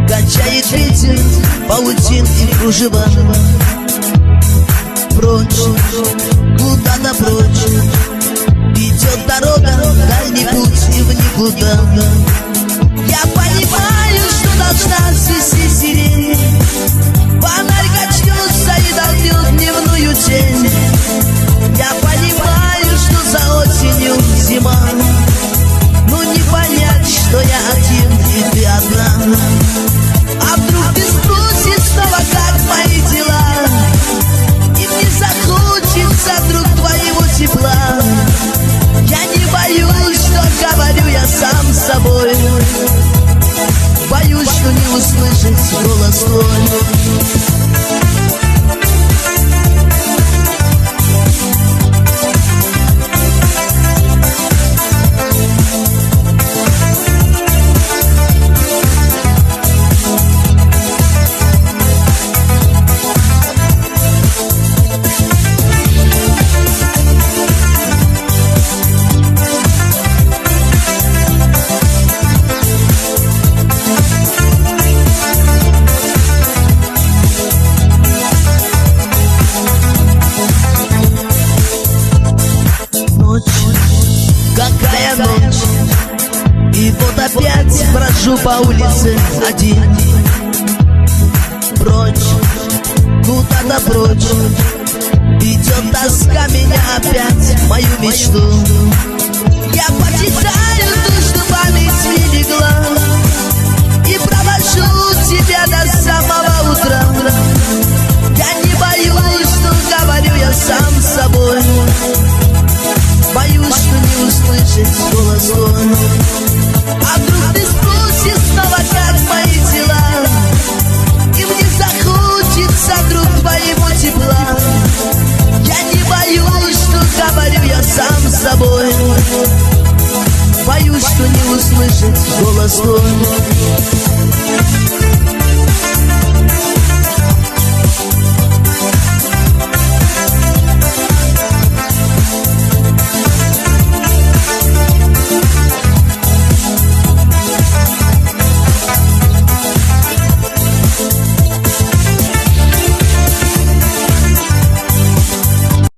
Качает ветер паутинки кружева. Прочь, куда-то прочь ведет дорога, дальний путь и в никуда. Я понимаю, что должна свести сирень. Фонарь качнется и толкнет дневную тень. Я понимаю, что за осенью зима, но не понять, что я один и ты одна. А вдруг ты спросишь снова, как мои дела, и мне захочется вдруг твоего тепла. Я не боюсь, что говорю я сам с собой. Боюсь, что не услышать голос твой. Какая ночь, и вот опять брожу по улице один. Прочь, куда-то прочь ведет тоска меня опять в мою мечту. Я почитаю то, что память мне легла, и провожу тебя до самого утра. Я не боюсь, что говорю я сам с собой. Боюсь, что не услышать голос твой. А вдруг ты спросишь снова, как мои дела, и мне захочется вдруг твоего тепла. Я не боюсь, что говорю я сам с собой. Боюсь, что не услышать голос твой.